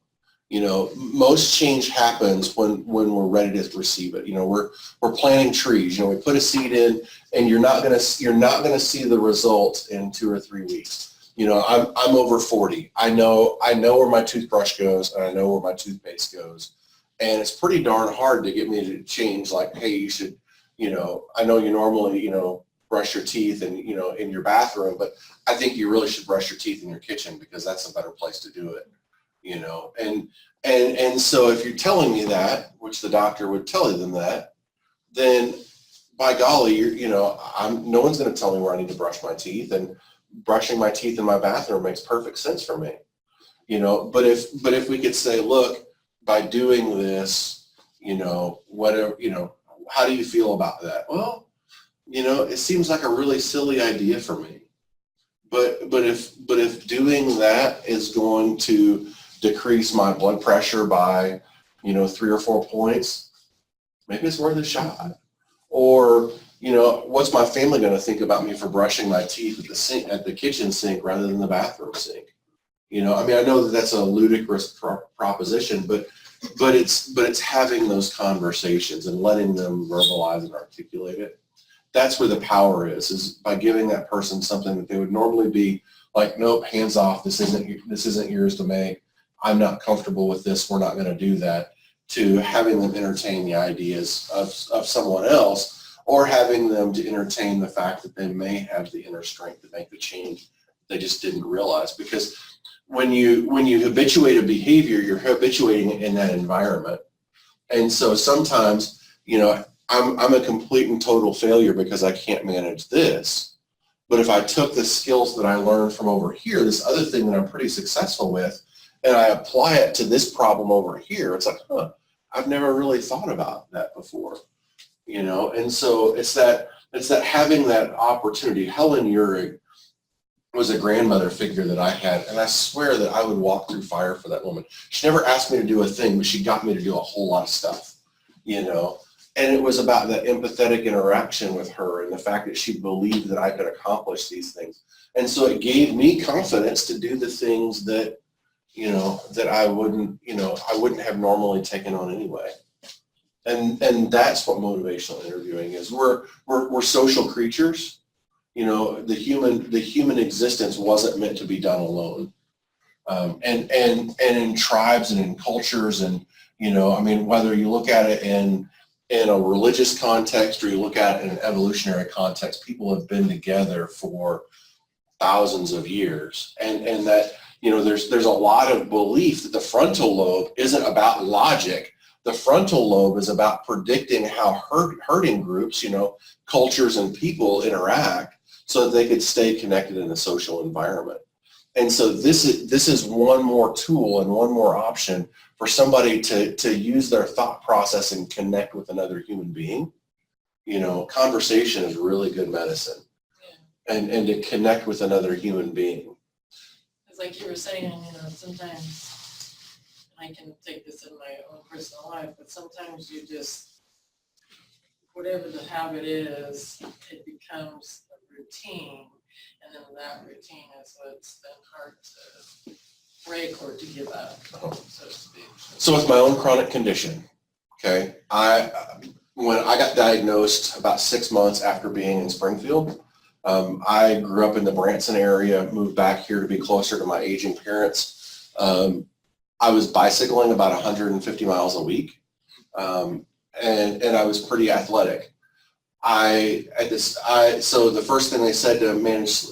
Most change happens when we're ready to receive it. We're planting trees. We put a seed in, and you're not gonna see the results in 2 or 3 weeks. I'm over 40. I know where my toothbrush goes, and I know where my toothpaste goes, and it's pretty darn hard to get me to change. Like, hey, you should. I know you normally brush your teeth and in your bathroom, but I think you really should brush your teeth in your kitchen because that's a better place to do it. And so if you're telling me that, which the doctor would tell them that, then by golly, no one's going to tell me where I need to brush my teeth, and brushing my teeth in my bathroom makes perfect sense for me. But if we could say, look, by doing this, whatever, how do you feel about that? Well, it seems like a really silly idea for me. But if doing that is going to decrease my blood pressure by 3 or 4 points, maybe it's worth a shot. Or what's my family going to think about me for brushing my teeth at the kitchen sink rather than the bathroom sink? I know that that's a ludicrous proposition, but it's having those conversations and letting them verbalize and articulate it. That's where the power is by giving that person something that they would normally be like, nope, hands off, this isn't yours to make. I'm not comfortable with this, we're not going to do that, to having them entertain the ideas of someone else, or having them to entertain the fact that they may have the inner strength to make the change they just didn't realize. Because when you habituate a behavior, you're habituating it in that environment. And so sometimes, I'm a complete and total failure because I can't manage this. But if I took the skills that I learned from over here, this other thing that I'm pretty successful with, and I apply it to this problem over here, it's like, I've never really thought about that before. And so it's that having that opportunity. Helen Uhrig was a grandmother figure that I had, and I swear that I would walk through fire for that woman. She never asked me to do a thing, but she got me to do a whole lot of stuff, and it was about that empathetic interaction with her and the fact that she believed that I could accomplish these things. And so it gave me confidence to do the things that, that I wouldn't have normally taken on anyway. And that's what motivational interviewing is. We're social creatures. The human existence wasn't meant to be done alone. And in tribes and in cultures, and whether you look at it in a religious context or you look at it in an evolutionary context, people have been together for thousands of years, and that there's a lot of belief that the frontal lobe isn't about logic. The frontal lobe is about predicting how herding groups, cultures and people interact so that they could stay connected in a social environment. And so this is one more tool and one more option for somebody to use their thought process and connect with another human being. Conversation is really good medicine. Yeah. And to connect with another human being. It's like you were saying, sometimes, I can take this in my own personal life, but sometimes you just, whatever the habit is, it becomes a routine, and then that routine is what's then hard to break or to give up, so to speak. So with my own chronic condition, okay, when I got diagnosed about 6 months after being in Springfield, I grew up in the Branson area, moved back here to be closer to my aging parents. I was bicycling about 150 miles a week, and I was pretty athletic. so the first thing they said to manage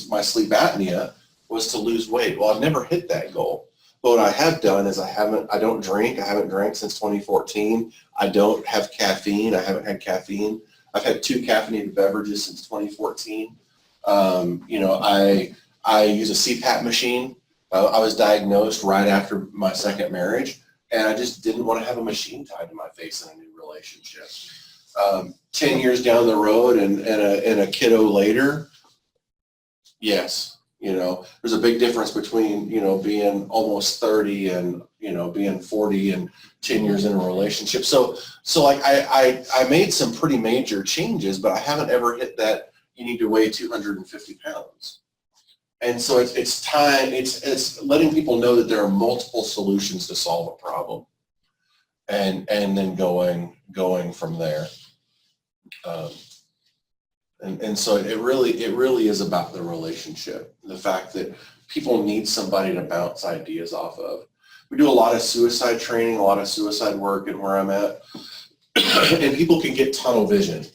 my sleep apnea was to lose weight. Well, I've never hit that goal. But what I have done is I don't drink. I haven't drank since 2014. I don't have caffeine. I haven't had caffeine. I've had 2 caffeinated beverages since 2014. I use a CPAP machine. I was diagnosed right after my second marriage, and I just didn't want to have a machine tied to my face in a new relationship. 10 years down the road and a kiddo later, yes, there's a big difference between, being almost 30 and, being 40 and 10 years in a relationship. So like I made some pretty major changes, but I haven't ever hit that you need to weigh 250 pounds. And so it's time, it's letting people know that there are multiple solutions to solve a problem, and then going from there. And so it really is about the relationship, the fact that people need somebody to bounce ideas off of. We do a lot of suicide training, a lot of suicide work and where I'm at, and people can get tunnel vision.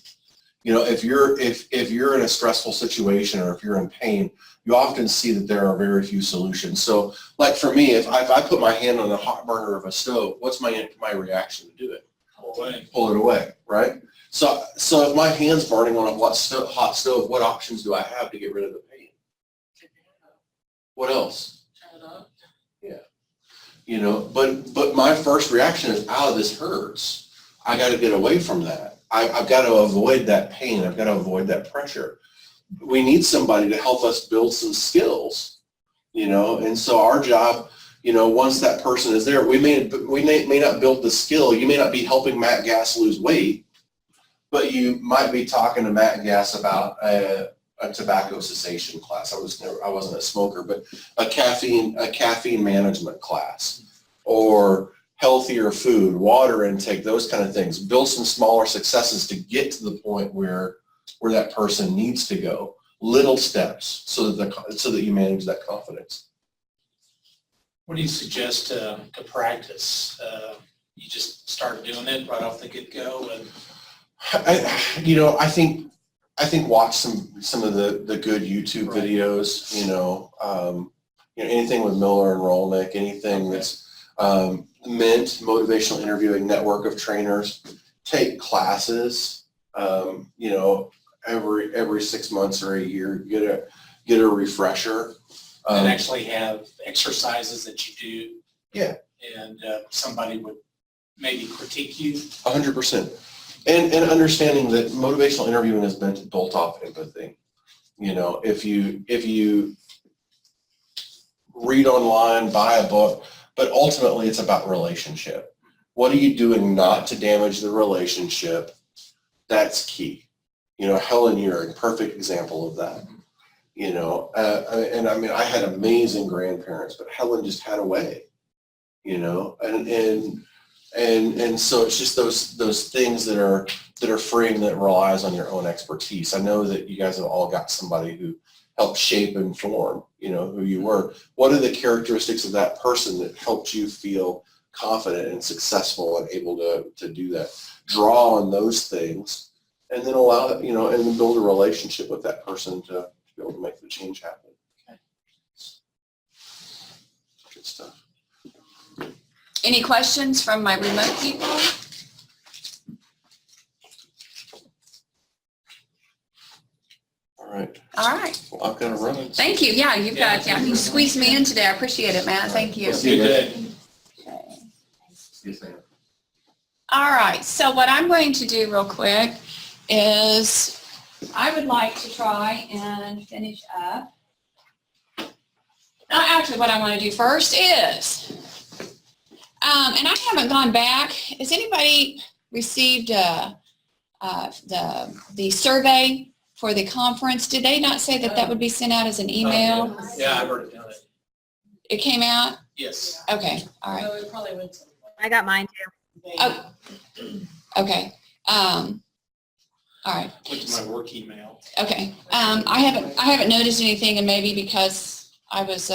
If you're in a stressful situation or if you're in pain, you often see that there are very few solutions. So like for me, if I put my hand on the hot burner of a stove, what's my reaction to do it? Pull it away, right? So if my hand's burning on a hot stove, what options do I have to get rid of the pain? What else? Turn it up. Yeah. But my first reaction is, ow, this hurts. I got to get away from that. I've got to avoid that pain. I've got to avoid that pressure. We need somebody to help us build some skills, and so our job, once that person is there, we may not build the skill. You may not be helping Matt Gass lose weight, but you might be talking to Matt Gass about a tobacco cessation class. I wasn't a smoker, but a caffeine management class, or healthier food, water intake, those kind of things. Build some smaller successes to get to the point where that person needs to go. Little steps so that you manage that confidence. What do you suggest to practice? You just start doing it right off the get-go? And I think watch some of the good YouTube videos. Anything with Miller and Rolnick, anything that's Mint, Motivational Interviewing Network of Trainers. Take classes. Every 6 months or a year, get a refresher. and actually have exercises that you do. Yeah. And somebody would maybe critique you. 100%. And understanding that motivational interviewing is meant to bolt off empathy. If you read online, buy a book, but ultimately it's about relationship. What are you doing not to damage the relationship? That's key. Helen, you're a perfect example of that. I had amazing grandparents, but Helen just had a way, and so it's just those things that are freeing, that relies on your own expertise. I know that you guys have all got somebody who helped shape and form, who you were. What are the characteristics of that person that helped you feel confident and successful and able to do that? Draw on those things, and then allow that, and then build a relationship with that person to be able to make the change happen. Okay. Good stuff. Any questions from my remote people? All right. All right. Well, I've got to run. Thank you. Yeah, you squeezed me in today. I appreciate it, Matt. Thank you. We'll see you Good later. day. Okay. Yes, ma'am. All right, so what I'm going to do real quick is I would like to try and finish up. Actually, what I want to do first is, and I haven't gone back. Has anybody received the survey for the conference? Did they not say that would be sent out as an email? Yeah, I've already done it. It came out? Yes. Okay, all right. So it probably went to. I got mine too. Oh, okay. All right. Went to my work email. Okay. I haven't noticed anything, and maybe because I was